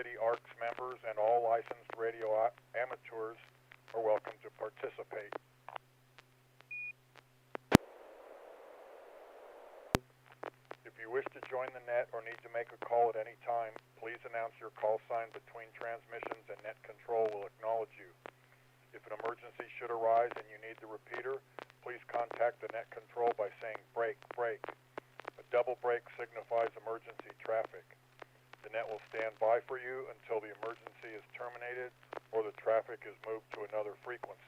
City ARCS members and all licensed radio amateurs are welcome to participate. If you wish to join the net or need to make a call at any time, please announce your call sign between transmissions and net control will acknowledge you. If an emergency should arise and you need the repeater, please contact the net control by saying break, break. A double break signifies emergency traffic. The net will stand by for you until the emergency is terminated or the traffic is moved to another frequency.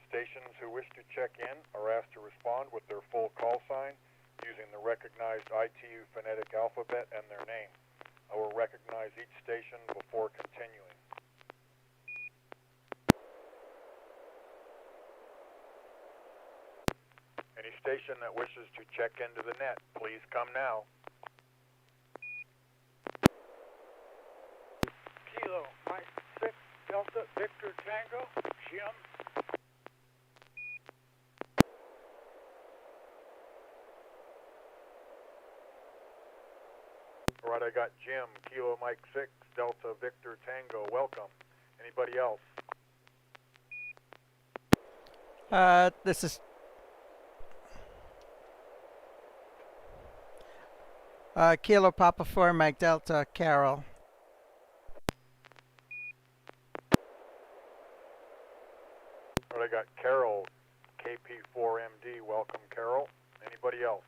Stations who wish to check in are asked to respond with their full call sign using the recognized ITU phonetic alphabet and their name. I will recognize each station before continuing. Any station that wishes to check into the net, please come now. Kilo, Mike 6, Delta, Victor, Tango, Jim. All right, I got Jim, Kilo, Mike 6, Delta, Victor, Tango. Welcome. Anybody else? This is Kilo Papa 4, Mike Delta, Carol. All right, I got Carol, KP4MD. Welcome, Carol. Anybody else?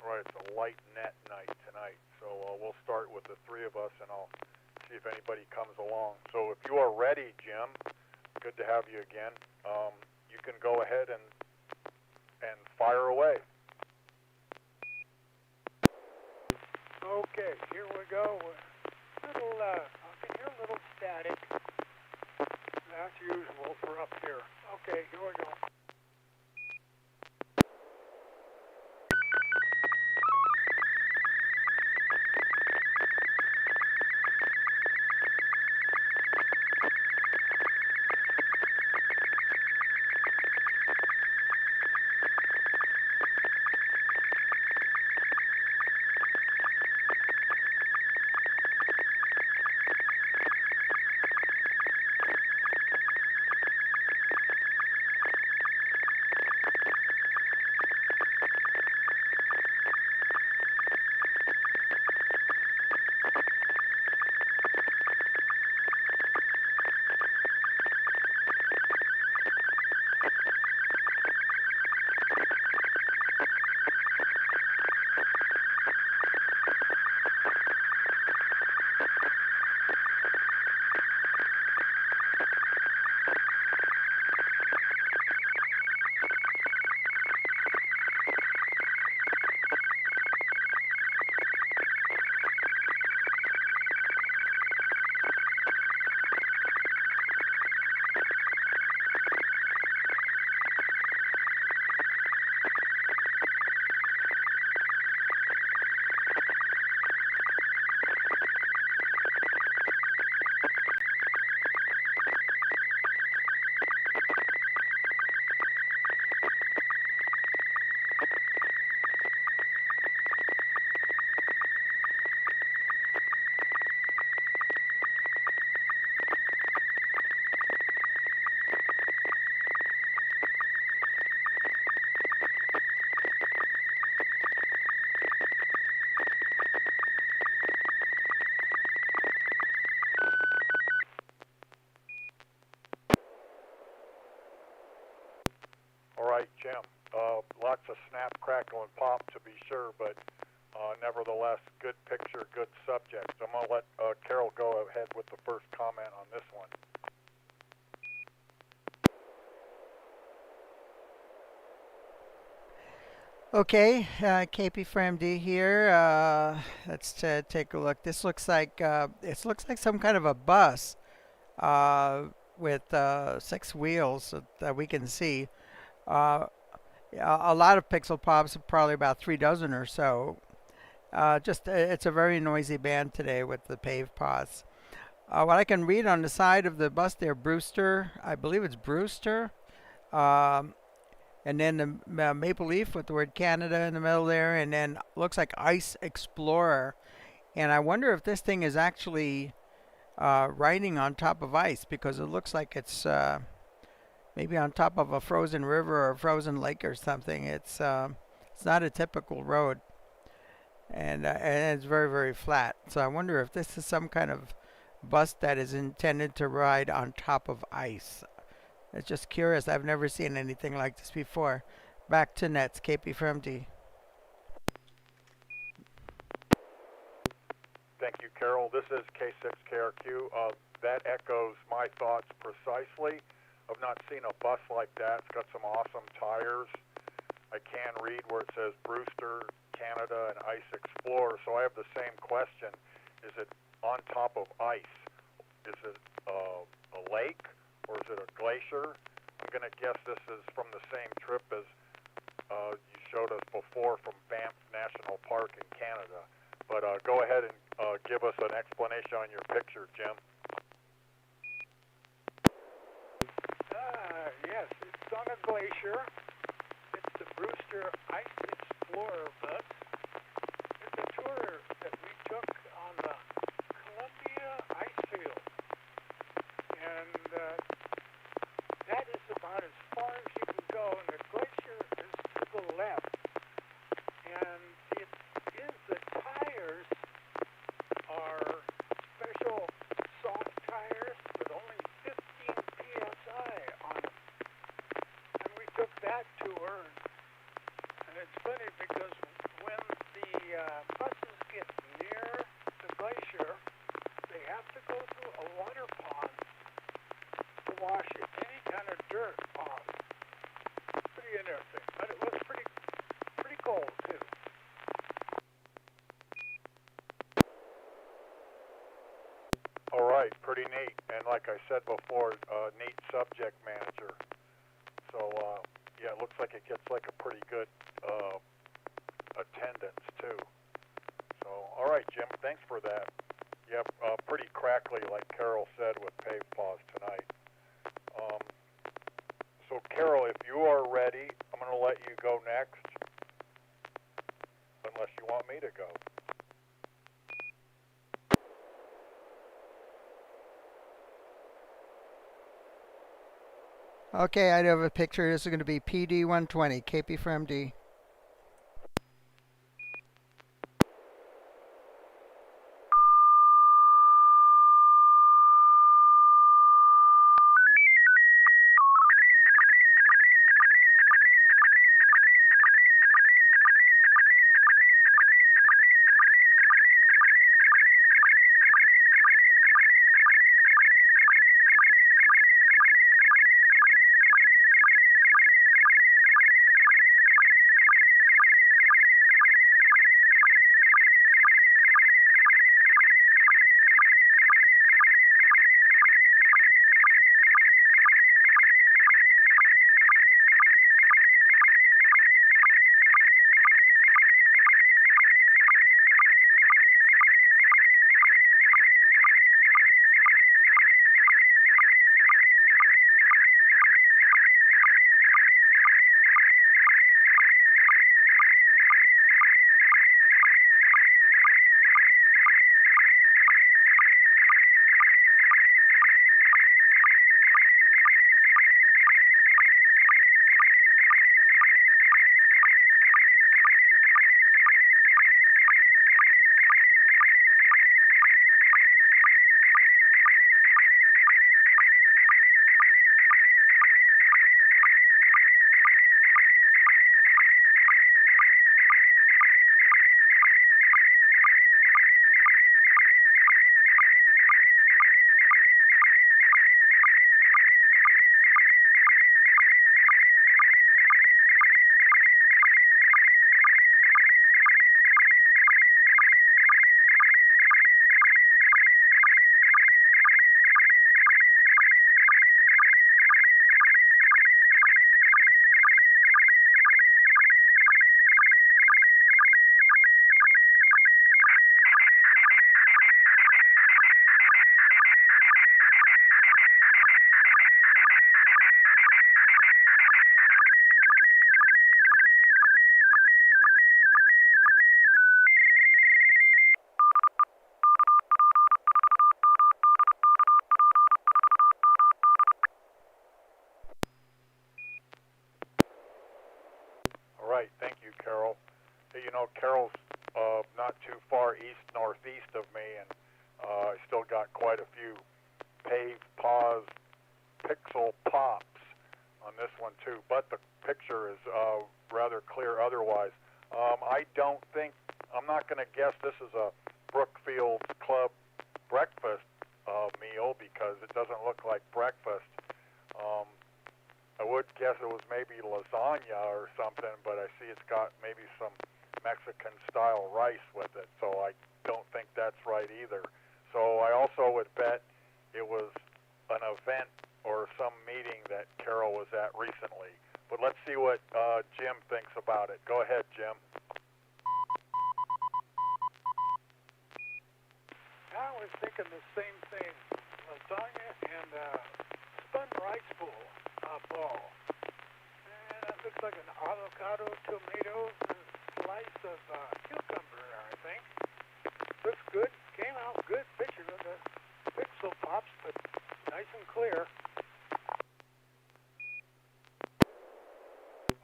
All right, it's a light net night tonight, so we'll start with the three of us, and I'll see if anybody comes along. So if you are ready, Jim, good to have you again. You can go ahead and fire away. Okay, here we go. I can hear a little static. That's usual for up here. Okay, here we go. All right, Jim. Lots of snap, crackle, and pop to be sure, but nevertheless, good picture, good subject. So I'm going to let Carol go ahead with the first comment on this one. Okay, KP4MD here. Let's take a look. This looks like some kind of a bus with 6 wheels that we can see. A lot of pixel pops, probably about 3 dozen or so. Just it's a very noisy band today with the pave pause. What I can read on the side of the bus there, Brewster, I believe it's Brewster. Um, and then the maple leaf with the word Canada in the middle there, and then looks like Ice Explorer. And I wonder if this thing is actually riding on top of ice because it looks like it's maybe on top of a frozen river or a frozen lake or something. It's not a typical road, and it's very very flat. So I wonder if this is some kind of bus that is intended to ride on top of ice. It's just curious. I've never seen anything like this before. Back to Nets, KP from D. Thank you, Carol. This is K6KRQ. That echoes my thoughts precisely. I've not seen a bus like that. It's got some awesome tires. I can read where it says Brewster, Canada, and Ice Explorer. So I have the same question. Is it on top of ice? Is it a lake or is it a glacier? I'm going to guess this is from the same trip as you showed us before from Banff National Park in Canada. But go ahead and give us an explanation on your picture, Jim. Yes, it's on a glacier. It's the Brewster Ice Explorer bus. It's a tour that we took on the Columbia ice field. And that is about as far as you can go, and the glacier is to the left. And it is the tires are special soft tires with only 15 psi on them. And we took that tour, and it's funny because when the buses get near the glacier, they have to go through a water pond to wash any kind of dirt off. Pretty interesting, but it was pretty cold too. All right, pretty neat. And like I said before, neat subject manager. So, yeah, it looks like it gets like a pretty good attendance, too. So, all right, Jim, thanks for that. Yeah, pretty crackly, like Carol said, with pave pause tonight. So, Carol, if you are ready, I'm going to let you go next, unless you want me to go. Okay, I have a picture. This is going to be PD120, KP from D. right. Thank you, Carol. Hey, you know, Carol's not too far northeast of me, and I still got quite a few paved pause pixel pops on this one too, but the picture is rather clear otherwise. I'm not going to guess this is a Brookfield Club breakfast meal because it doesn't look like breakfast. I would guess it was maybe lasagna or something, but I see it's got maybe some Mexican-style rice with it, so I don't think that's right either. So I also would bet it was an event or some meeting that Carol was at recently. But let's see what Jim thinks about it. Go ahead, Jim. I was thinking the same thing. Lasagna and spun rice ball. And it looks like an avocado, tomato, and a slice of cucumber, I think. Looks good. Came out good. Picture of the pixel pops, but nice and clear.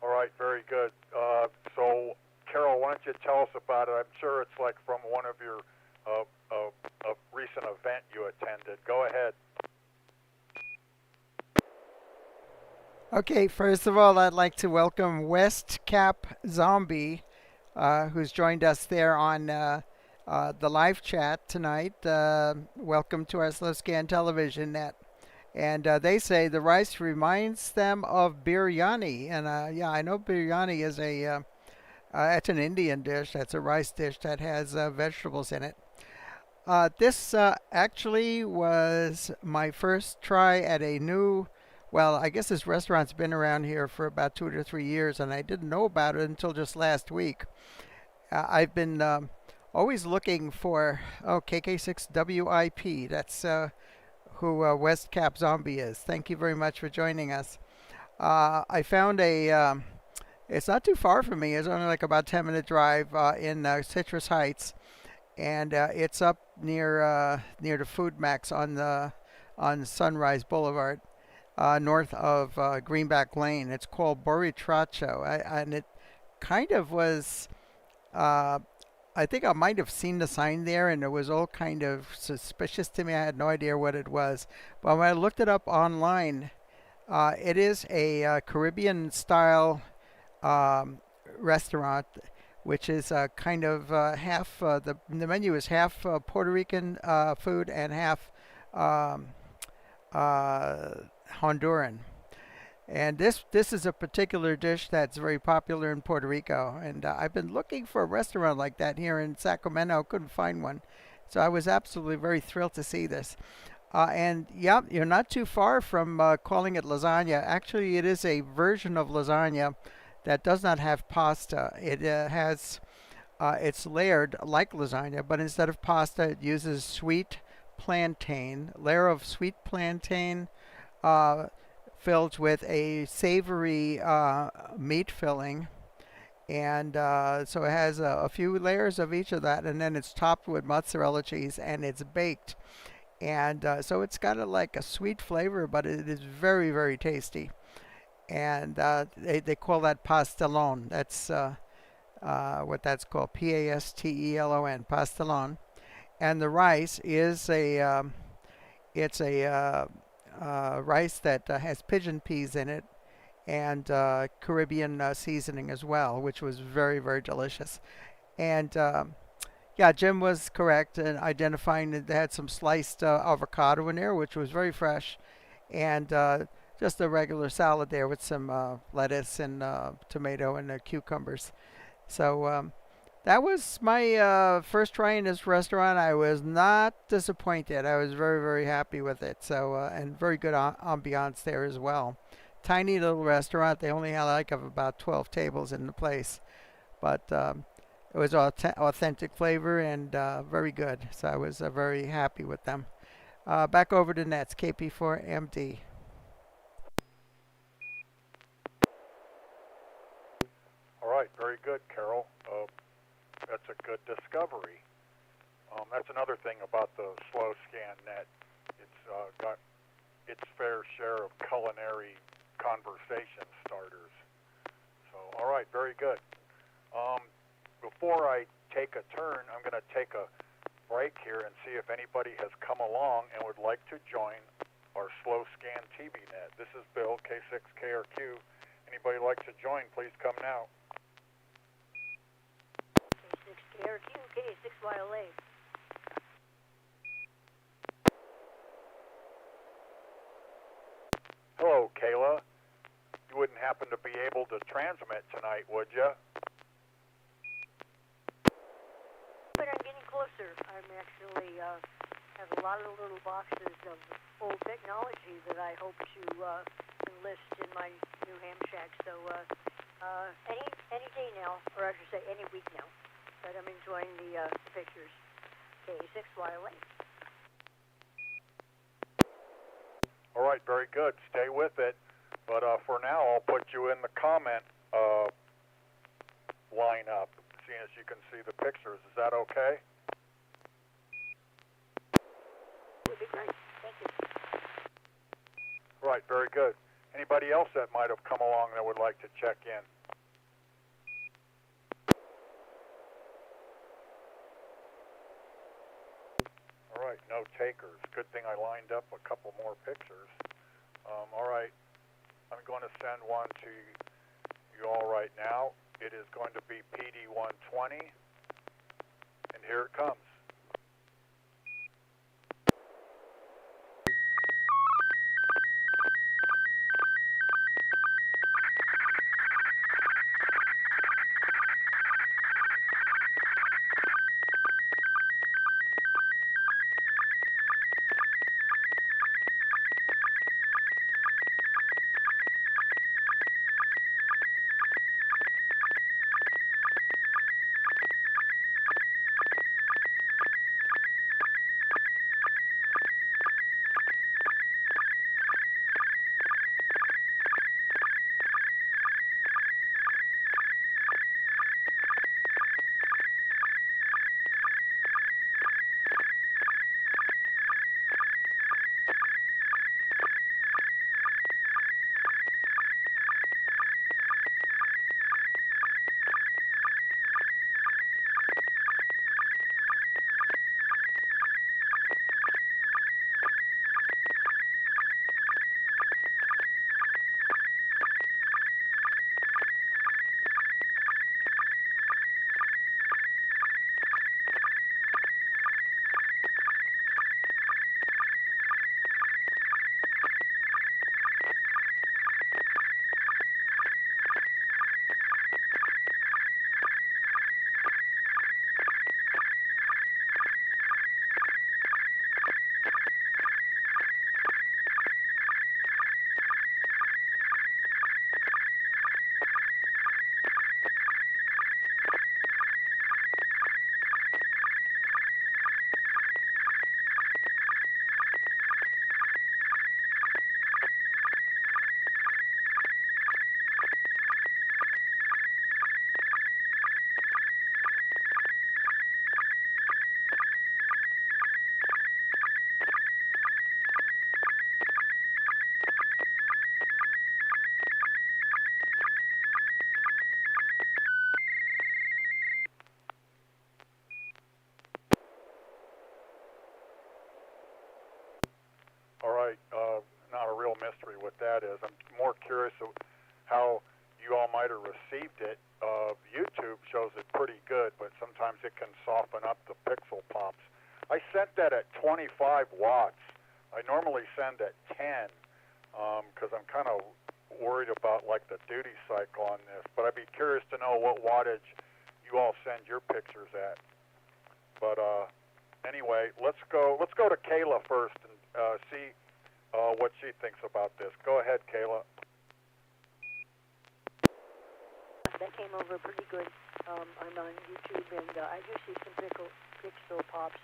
All right, very good. So, Carol, why don't you tell us about it? I'm sure it's like from one of your a recent event you attended. Go ahead. Okay, first of all, I'd like to welcome West Cap Zombie, who's joined us there on the live chat tonight. Welcome to our Slow Scan Television Net. And they say the rice reminds them of biryani. And yeah, I know biryani is it's an Indian dish. That's a rice dish that has vegetables in it. This actually was my first try at a new, well, I guess this restaurant's been around here for about 2 to 3 years, and I didn't know about it until just last week. I've been always looking for, KK6WIP. That's who West Cap Zombie is. Thank you very much for joining us. I found it's not too far from me. It's only like about 10-minute drive in Citrus Heights. And it's up near the Food Max on Sunrise Boulevard, north of Greenback Lane. It's called Boritracho, and it kind of was. I think I might have seen the sign there, and it was all kind of suspicious to me. I had no idea what it was, but when I looked it up online, it is a Caribbean style restaurant, which is kind of half the menu is half Puerto Rican food and half Honduran. And this is a particular dish that's very popular in Puerto Rico. And I've been looking for a restaurant like that here in Sacramento. Couldn't find one. So I was absolutely very thrilled to see this. And yeah, you're not too far from calling it lasagna. Actually, it is a version of lasagna that does not have pasta. It it's layered like lasagna, but instead of pasta, it uses sweet plantain, layer of sweet plantain, filled with a savory meat filling, and so it has a few layers of each of that, and then it's topped with mozzarella cheese, and it's baked, and so it's got like a sweet flavor, but it is very, very tasty. And they call that pastelon. That's what that's called, Pastelon, pastelon. And the rice is it's a rice that has pigeon peas in it and Caribbean seasoning as well, which was very, very delicious. And yeah, Jim was correct in identifying that they had some sliced avocado in there, which was very fresh, and just a regular salad there with some lettuce and tomato and cucumbers. So that was my first try in this restaurant. I was not disappointed. I was very, very happy with it. So and very good ambiance there as well. Tiny little restaurant. They only had like of about 12 tables in the place, but it was authentic flavor and very good. So I was very happy with them. Back over to Nets, KP4MD. All right, very good, Carol. That's a good discovery. That's another thing about the Slow Scan Net. It's got its fair share of culinary conversation starters. So All right, very good. Before I take a turn, I'm going to take a break here and see if anybody has come along and would like to join our slow scan TV net. This is Bill, K6KRQ. Anybody like to join, please come now. K6KRQ, K6YLA. Hello, Kayla. You wouldn't happen to be able to transmit tonight, would you? But I'm getting closer. I'm actually have a lot of little boxes of old technology that I hope to enlist in my new ham shack. So any day now, or I should say any week now, that I'm enjoying the pictures. K6YLA. All right, very good. Stay with it. But for now, I'll put you in the comment lineup, seeing as you can see the pictures. Is that okay? Would be great. Thank you. Right, very good. Anybody else that might have come along that would like to check in? All right, no takers. Good thing I lined up a couple more pictures. All right, I'm going to send one to you all right now. It is going to be PD120, and here it comes. All right, not a real mystery what that is. I'm more curious of how you all might have received it. YouTube shows it pretty good, but sometimes it can soften up the pixel pops. I sent that at 25 watts. I normally send at 10 because I'm kind of worried about like the duty cycle on this. But I'd be curious to know what wattage you all send your pictures at. But anyway, let's go to Kayla first and see what she thinks about this. Go ahead, Kayla. That came over pretty good. I'm on YouTube, and I do see some pixel pops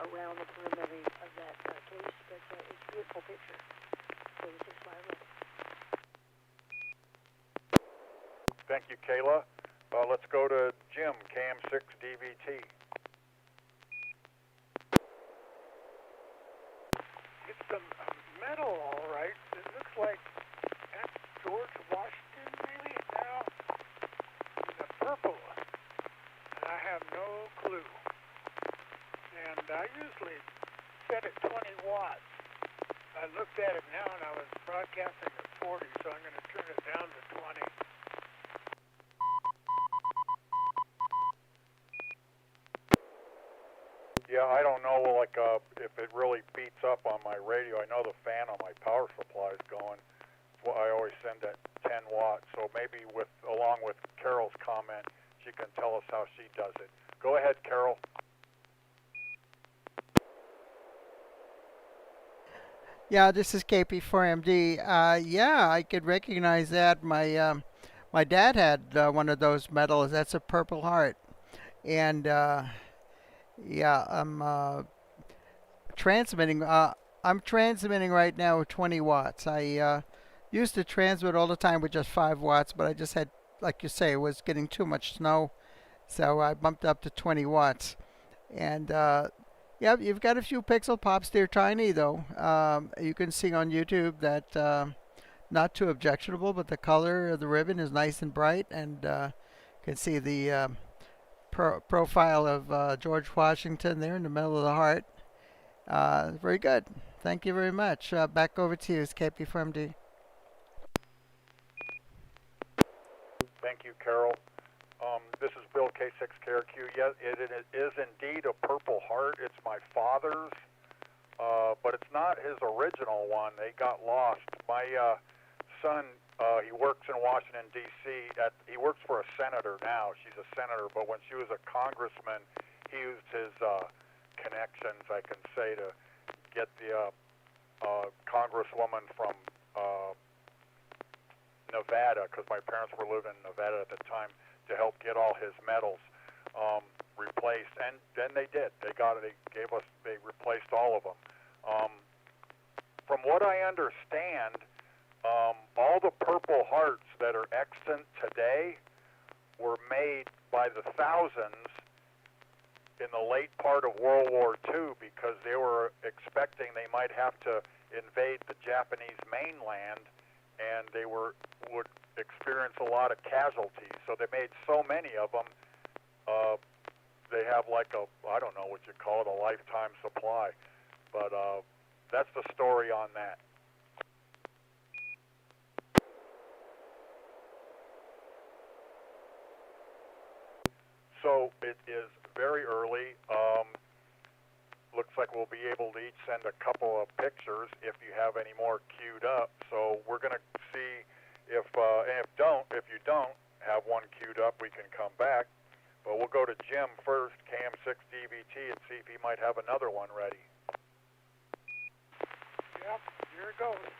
around the perimeter of that case, but it's a beautiful picture. So this is my room. Thank you, Kayla. Let's go to Jim, KM6DVT. It's some metal, all right. It looks like that's George Washington, maybe. Now, if it really beats up on my radio, I know the fan on my power supply is going. Well, I always send at 10 watts. So maybe along with Carol's comment, she can tell us how she does it. Go ahead, Carol. Yeah, this is KP4MD. Yeah, I could recognize that. My dad had one of those medals. That's a Purple Heart, and yeah, transmitting. I'm transmitting right now with 20 watts. I used to transmit all the time with just 5 watts, but I just had, like you say, it was getting too much snow, so I bumped up to 20 watts. And yeah, you've got a few pixel pops. They're tiny though. You can see on YouTube that not too objectionable, but the color of the ribbon is nice and bright, and you can see the profile of George Washington there in the middle of the heart. Very good. Thank you very much. Back over to you, KP from D. Thank you, Carol. This is Bill K6KRQ. Yes, it is indeed a Purple Heart. It's my father's, but it's not his original one. They got lost. My son, he works in Washington, D.C. He works for a senator now. She's a senator, but when she was a congressman, he used his connections, I can say, to get the congresswoman from Nevada, because my parents were living in Nevada at the time, to help get all his medals replaced, and then they did. They replaced all of them. From what I understand, all the Purple Hearts that are extant today were made by the thousands in the late part of World War II, because they were expecting they might have to invade the Japanese mainland, and they would experience a lot of casualties. So they made so many of them, they have like I don't know what you call it, a lifetime supply. But that's the story on that. So it is very early. Looks like we'll be able to each send a couple of pictures if you have any more queued up. So we're going to see if you don't have one queued up, we can come back. But we'll go to Jim first, KM6DVT, and see if he might have another one ready. Yep, here it goes.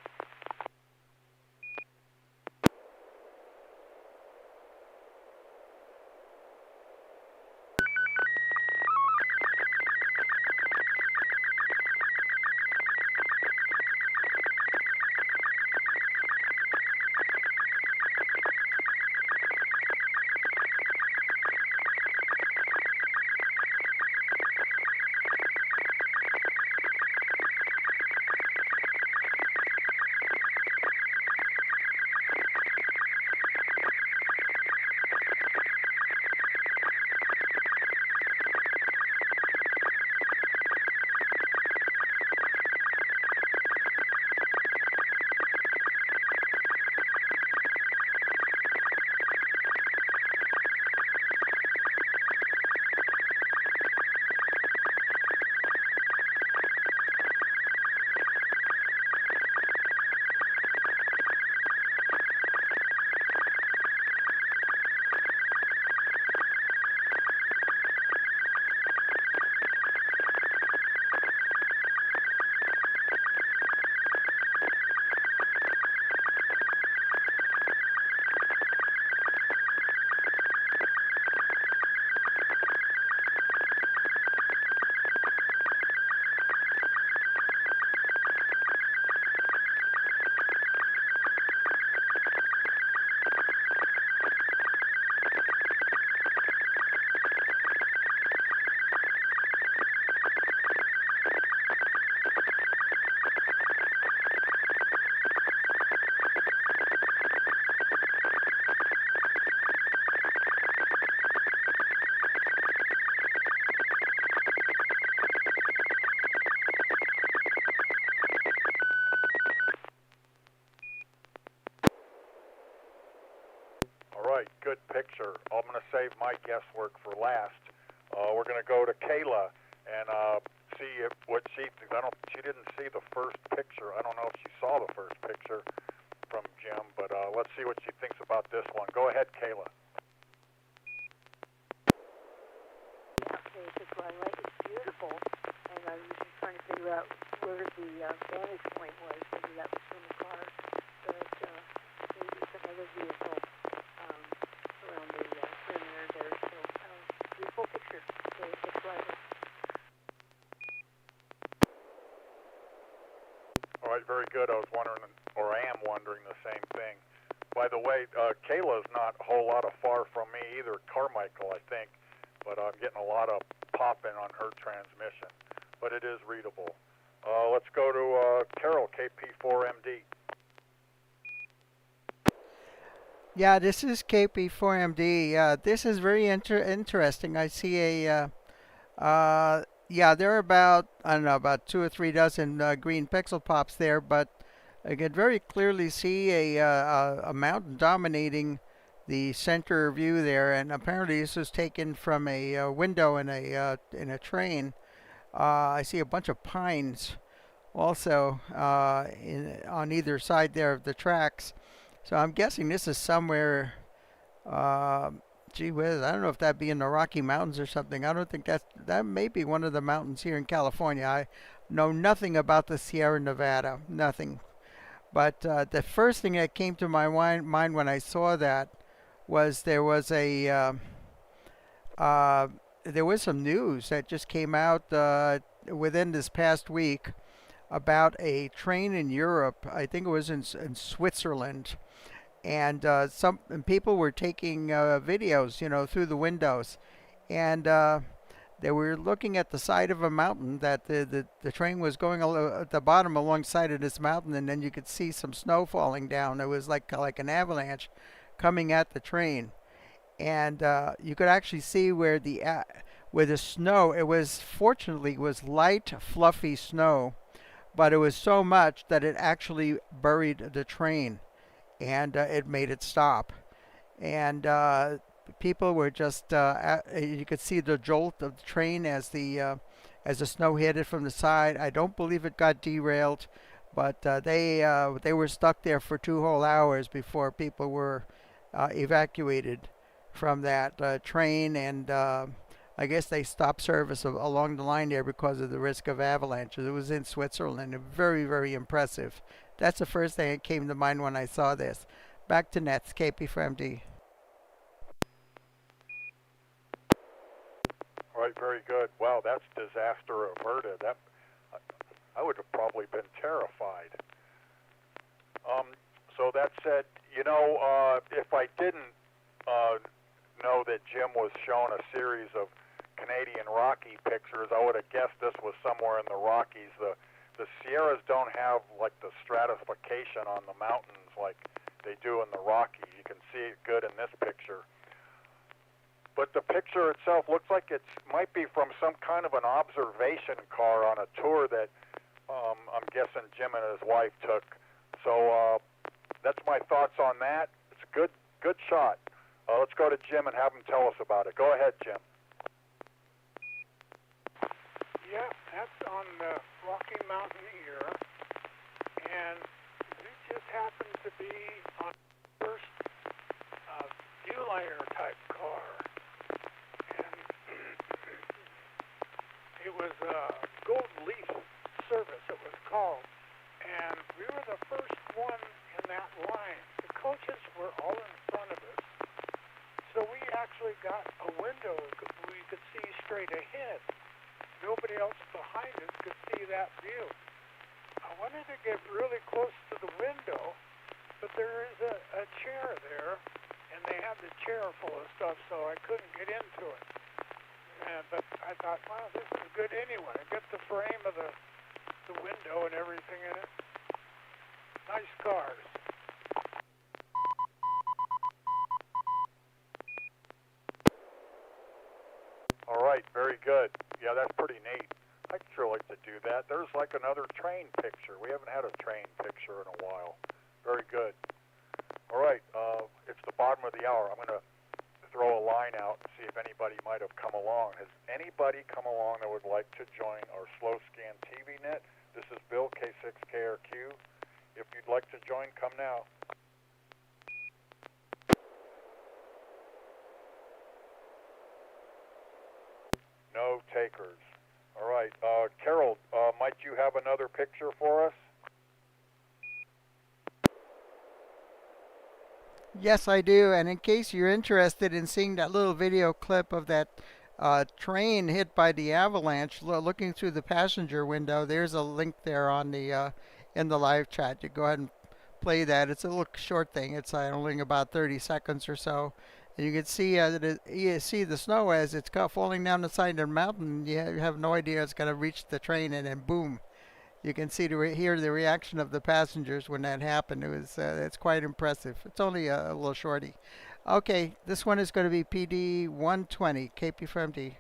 Right, good picture. I'm going to save my guesswork for last. We're going to go to Kayla and see what she didn't see the first picture. I don't know if she saw the first picture from Jim, but let's see what she thinks about this one. Go ahead, Kayla. Okay, the twilight is beautiful, and I was just trying to figure out where the vantage point was. Maybe that was from the car, but maybe some other vehicle around the perimeter there. So, beautiful picture, the twilight. All right, very good. I was wondering, or I am wondering the same thing. By the way, Kayla's not a whole lot of far from me either, Carmichael, I think, but I'm getting a lot of pop-in on her transmission. But it is readable. Let's go to Carol, KP4MD. Yeah, this is KP4MD. This is very interesting. I see yeah, there are about, I don't know, about 2 or 3 dozen green pixel pops there, but I could very clearly see a mountain dominating the center view there, and apparently this was taken from a window in a train. I see a bunch of pines also on either side there of the tracks. So I'm guessing this is somewhere, gee whiz, I don't know if that'd be in the Rocky Mountains or something. I don't think that may be one of the mountains here in California. I know nothing about the Sierra Nevada, nothing. But the first thing that came to my mind when I saw that was there was some news that just came out within this past week about a train in Europe. I think it was in Switzerland, and some people were taking videos, through the windows, and they were looking at the side of a mountain that the train was going at the bottom alongside of this mountain, and then you could see some snow falling down. It was like an avalanche coming at the train, and you could actually see where the snow. It was fortunately light, fluffy snow, but it was so much that it actually buried the train, and it made it stop. And people were just you could see the jolt of the train as the snow hit it from the side. I don't believe it got derailed, but they were stuck there for 2 whole hours before people were evacuated from that train, and I guess they stopped service along the line there because of the risk of avalanches. It was in Switzerland. Very, very impressive. That's the first thing that came to mind when I saw this. Back to Nets, KP4MD. All right, very good. Wow, that's disaster averted. I would have probably been terrified. So that said, if I didn't know that Jim was shown a series of Canadian Rocky pictures, I would have guessed this was somewhere in the Rockies. The Sierras don't have like the stratification on the mountains like they do in the Rockies. You can see it good in this picture. But the picture itself looks like it might be from some kind of an observation car on a tour that I'm guessing Jim and his wife took. So that's my thoughts on that. It's a good shot. Let's go to Jim and have him tell us about it. Go ahead, Jim. Yeah, that's on the Rocky Mountain here, and we just happened to be on the first Viewliner type car, and it was Golden Leaf Service, it was called, and we were the first one in that line. The coaches were all in front of us, so we actually got a window we could see straight ahead. Nobody else behind us could see that view. I wanted to get really close to the window, but there is a chair there, and they had the chair full of stuff, so I couldn't get into it. But I thought, wow, this is good anyway. I get the frame of the window and everything in it. Nice cars. All right, very good. Yeah, that's pretty neat. I'd sure like to do that. There's like another train picture. We haven't had a train picture in a while. Very good. All right, it's the bottom of the hour. I'm going to throw a line out and see if anybody anybody might have come along. Has anybody come along that would like to join our Slow Scan TV Net? This is Bill, K6KRQ. If you'd like to join, come now. No takers. All right, Carol, might you have another picture for us? Yes, I do. And in case you're interested in seeing that little video clip of that train hit by the avalanche, looking through the passenger window, there's a link there on the in the live chat. You go ahead and play that. It's a little short thing. It's only about 30 seconds or so. And you can see you see the snow as it's falling down the side of the mountain. You have no idea it's going to reach the train, and then boom. You can see hear the reaction of the passengers when that happened. It's quite impressive. It's only a little shorty. Okay, this one is going to be PD 120 KP from D.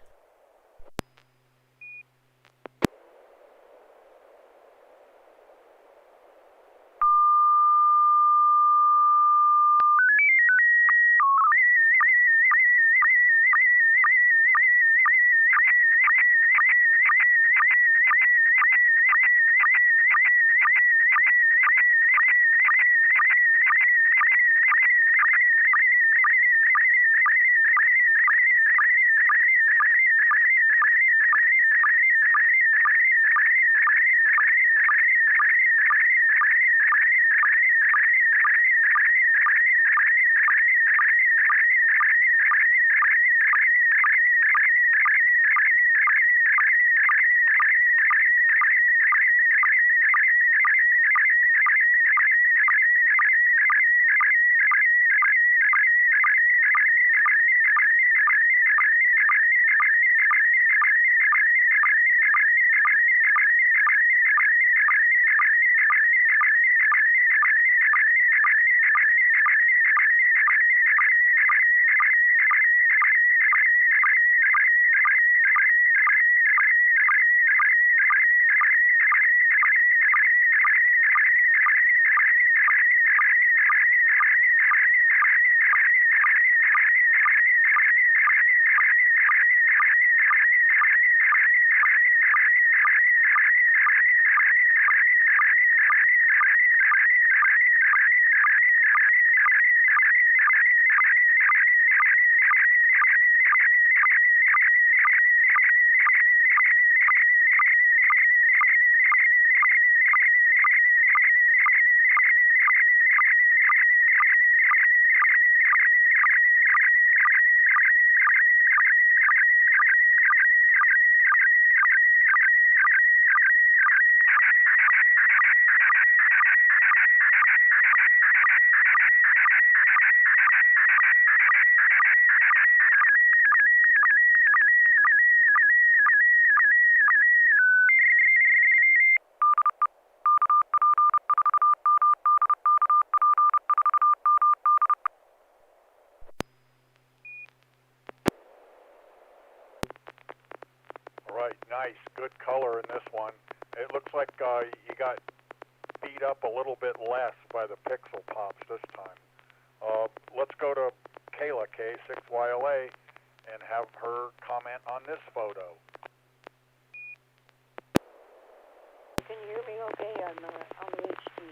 Right, nice, good color in this one. It looks like you got beat up a little bit less by the pixel pops this time. Let's go to Kayla, K6YLA, and have her comment on this photo. Can you hear me okay on the HD?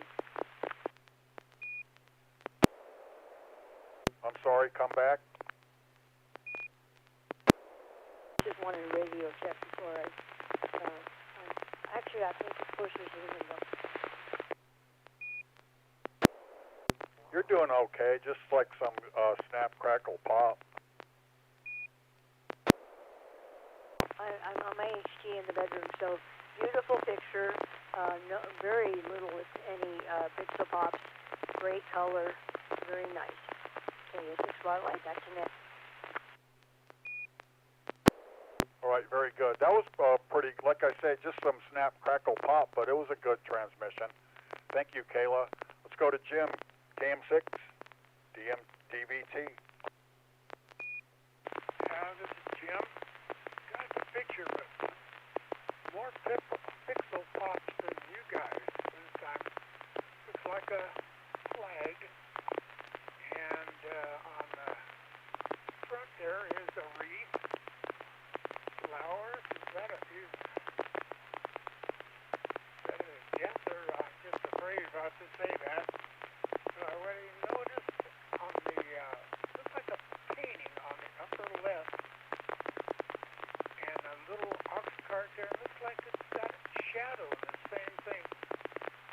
I'm sorry, come back. Just wanted a radio check before actually, I think it pushes the window. You're doing okay, just like some snap, crackle, pop. I'm on my HD in the bedroom, so beautiful picture. No, very little, if any, pixel pops. Great color, very nice. Okay, this is Spotlight. Back to Net. All right, very good. That was pretty, like I said, just some snap, crackle, pop, but it was a good transmission. Thank you, Kayla. Let's go to Jim, KM6, DVT. This is Jim. Got the picture, but more pixel pops than you guys this time. Looks like a flag, and on the front there is a wreath flowers? Is that a yes, or I'm just afraid about to say that. What you noticed on the, looks like a painting on the upper left, and a little ox cart there, looks like it's got a shadow, the same thing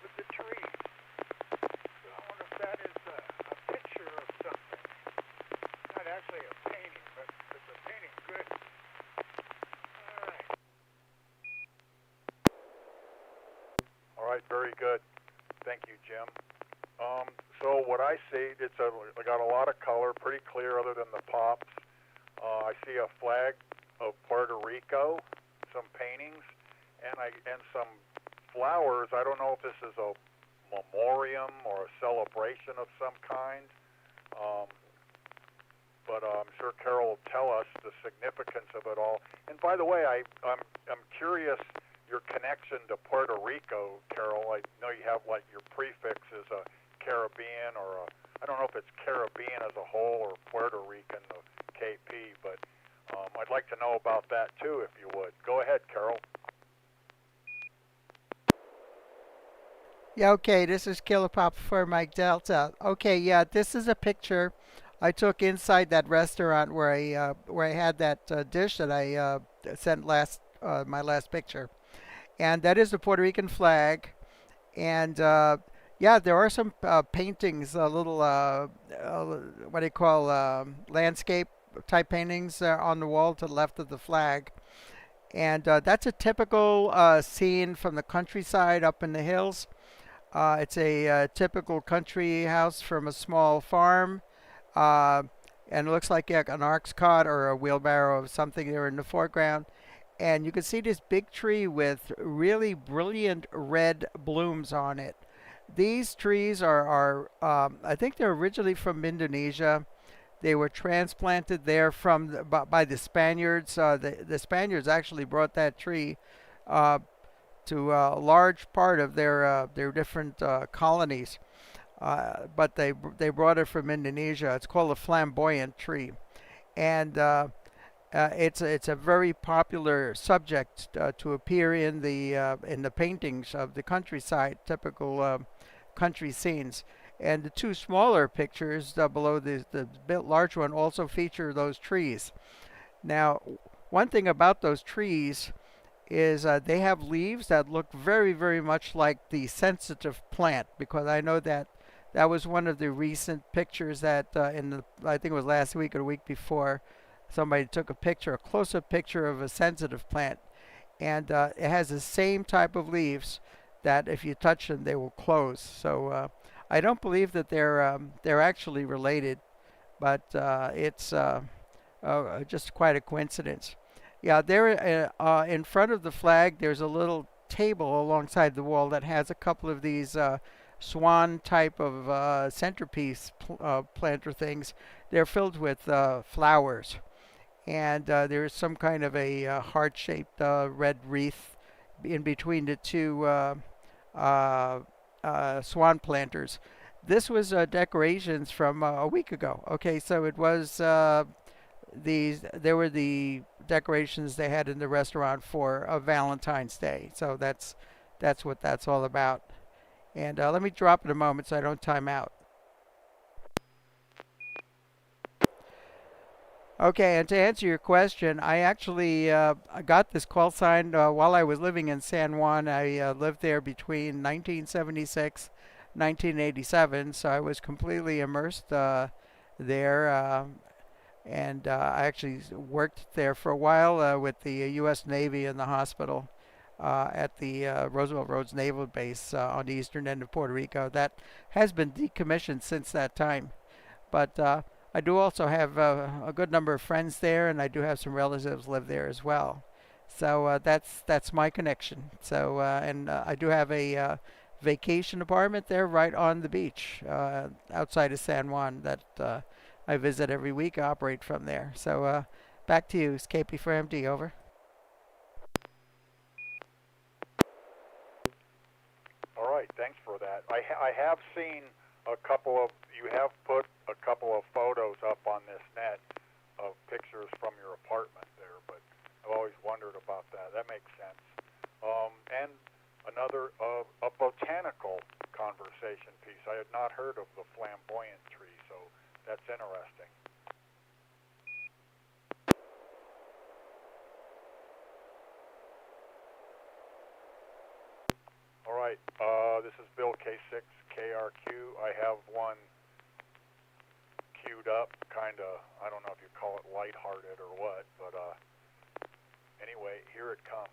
with the trees. So I wonder if that is a picture of something. Not actually a painting, but it's a painting. Good. All right. All right, very good. Thank you, Jim. So what I see, I got a lot of color, pretty clear other than the pops. I see a flag of Puerto Rico, some paintings, and some flowers. I don't know if this is a memoriam or a celebration of some kind, but I'm sure Carol will tell us the significance of it all. And by the way, I'm curious your connection to Puerto Rico, Carol. I know you have like your prefix is a Caribbean or I don't know if it's Caribbean as a whole or Puerto Rican, the KP, but I'd like to know about that too, if you would. Go ahead, Carol. Yeah, okay, this is Killer Papa for Mike Delta. Okay, yeah, this is a picture I took inside that restaurant where I had that dish that I sent my last picture, and that is the Puerto Rican flag. And yeah, there are some paintings, little what do you call landscape type paintings on the wall to the left of the flag. And that's a typical scene from the countryside up in the hills. It's a typical country house from a small farm. Uh, and it looks like yeah, an ox cart or a wheelbarrow or something there in the foreground. And you can see this big tree with really brilliant red blooms on it. These trees are I think they're originally from Indonesia. They were transplanted there by the Spaniards. The Spaniards actually brought that tree uh, to a large part of their different colonies, but they brought it from Indonesia. It's called a flamboyant tree, and it's a very popular subject to appear in the paintings of the countryside, typical country scenes. And the two smaller pictures below the bit large one also feature those trees. Now, one thing about those trees is they have leaves that look very, very much like the sensitive plant, because I know that was one of the recent pictures that I think it was last week or the week before, somebody took a close-up picture of a sensitive plant, and it has the same type of leaves that if you touch them, they will close. So I don't believe that they're actually related, but it's just quite a coincidence. Yeah, there in front of the flag, there's a little table alongside the wall that has a couple of these swan type of centerpiece planter things. They're filled with flowers, and there is some kind of a heart-shaped red wreath in between the two swan planters. This was decorations from a week ago. Okay, so it was there were the decorations they had in the restaurant for Valentine's Day. So that's what that's all about. And let me drop in a moment so I don't time out. Okay, and to answer your question, I actually I got this call sign while I was living in San Juan. I lived there between 1976 1987, so I was completely immersed there. And I actually worked there for a while with the U.S. Navy in the hospital at the Roosevelt Roads Naval Base on the eastern end of Puerto Rico. That has been decommissioned since that time. But I do also have a good number of friends there, and I do have some relatives live there as well. So that's my connection. So and I do have a vacation apartment there right on the beach outside of San Juan that I visit every week. I operate from there. So back to you, KP for MD, over. All right, thanks for that. I have seen you have put a couple of photos up on this net of pictures from your apartment there, but I always wondered about that. That makes sense. And another, a botanical conversation piece. I had not heard of the flamboyant tree, so that's interesting. All right, this is Bill K6KRQ. I have one queued up, kind of, I don't know if you call it lighthearted or what, but anyway, here it comes.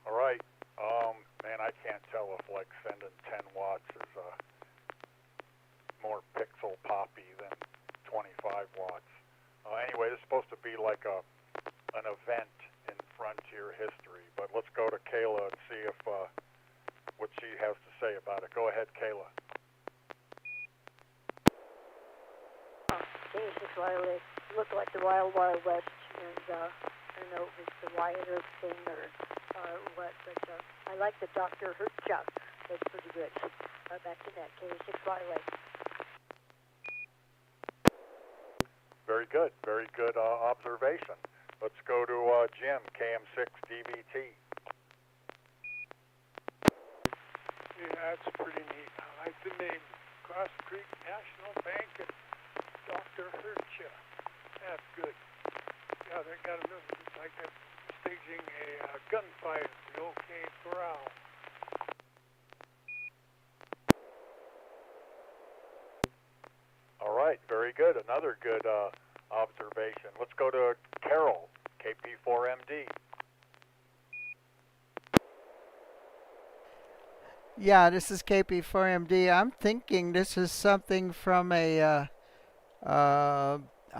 All right, man, I can't tell if like sending 10 watts is more pixel poppy than 25 watts. Anyway, this is supposed to be like an event in frontier history, but let's go to Kayla and see if what she has to say about it. Go ahead, Kayla. K6 Wireless looked like the Wild Wild West, and I don't know if it's the Wyatt Earp thing or what, but I like the Dr. Hertchuck. That's pretty good. Back to that, K6 Wireless. Very good observation. Let's go to Jim, KM6DVT. Yeah, that's pretty neat. I like the name. Cross Creek National Bank and Dr. Hertcha. That's good. Yeah, they got another, it's like they're staging a gunfight at the OK Corral. All right, very good. Another good observation. Let's go to Carol, KP4MD. Yeah, this is KP4MD. I'm thinking this is something from a, I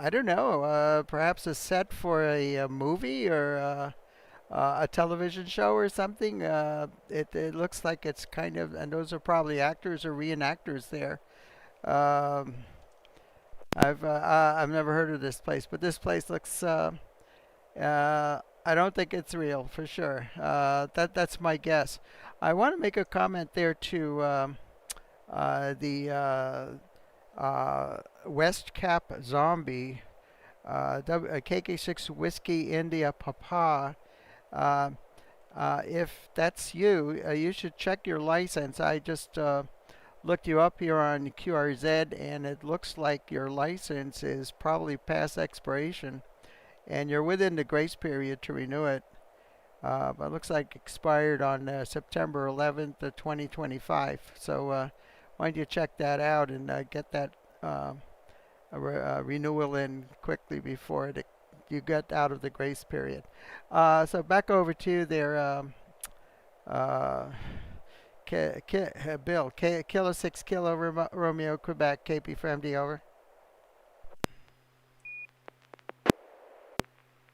don't know, perhaps a set for a movie or a television show or something. It looks like it's kind of, and those are probably actors or reenactors there. Um, I've never heard of this place, but this place looks. I don't think it's real for sure. That's my guess. I want to make a comment there to the West Cap Zombie, KK6 Whiskey India Papa. Uh, if that's you, you should check your license. I just looked you up here on QRZ, and it looks like your license is probably past expiration, and you're within the grace period to renew it. But it looks like expired on September 11th of 2025. So why don't you check that out and get that renewal in quickly before you get out of the grace period. So back over to you there, uh, Bill, Kilo 6 Kilo Romeo Quebec, KP for MD, over.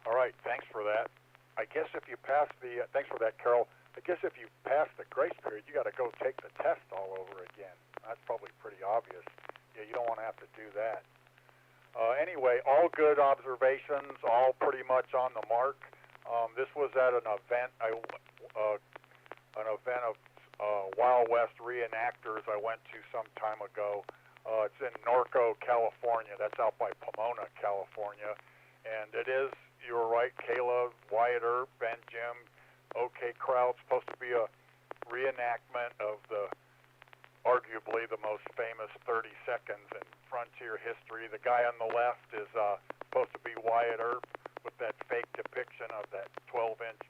All right, thanks for that. I guess if you pass the, thanks for that, Carol. I guess if you pass the grace period, you got to go take the test all over again. That's probably pretty obvious. Yeah, you don't want to have to do that. Anyway, all good observations, all pretty much on the mark. This was at an event, of Wild West reenactors I went to some time ago. It's in Norco, California. That's out by Pomona, California. And it is, you were right, Kayla, Wyatt Earp, Ben Jim, OK Crowd, supposed to be a reenactment of the arguably the most famous 30 seconds in frontier history. The guy on the left is supposed to be Wyatt Earp with that fake depiction of that 12-inch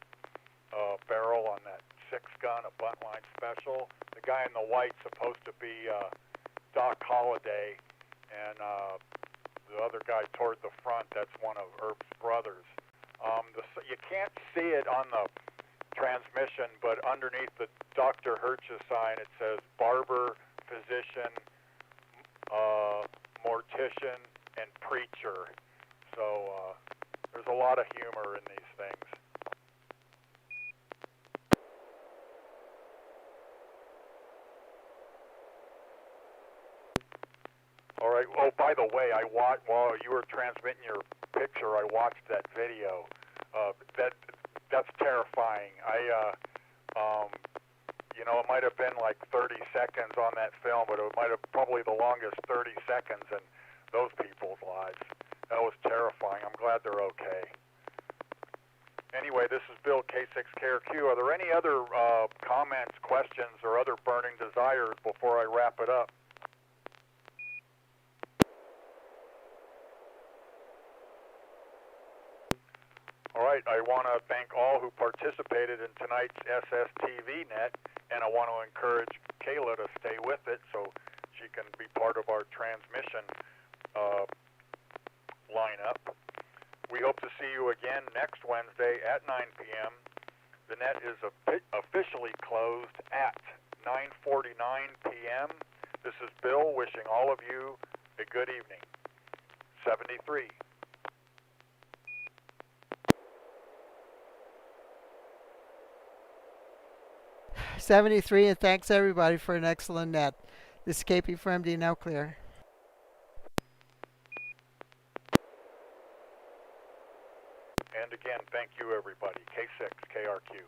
barrel on that 6-gun, a buntline special. The guy in the white's supposed to be Doc Holliday, and the other guy toward the front, that's one of Earp's brothers. You can't see it on the transmission, but underneath the Dr. Hirsch's sign, it says barber, physician, mortician, and preacher. So there's a lot of humor in these things. All right. Oh, by the way, I watched while you were transmitting your picture. I watched that video. That's terrifying. It might have been like 30 seconds on that film, but it might have probably the longest 30 seconds in those people's lives. That was terrifying. I'm glad they're okay. Anyway, this is Bill, K6KRQ. Are there any other comments, questions, or other burning desires before I wrap it up? All right, I want to thank all who participated in tonight's SSTV Net, and I want to encourage Kayla to stay with it so she can be part of our transmission lineup. We hope to see you again next Wednesday at 9 p.m. The net is officially closed at 9:49 p.m. This is Bill wishing all of you a good evening. 73. 73, and thanks everybody for an excellent net. This is KP for MD, now clear. And again, thank you everybody. K6, KRQ.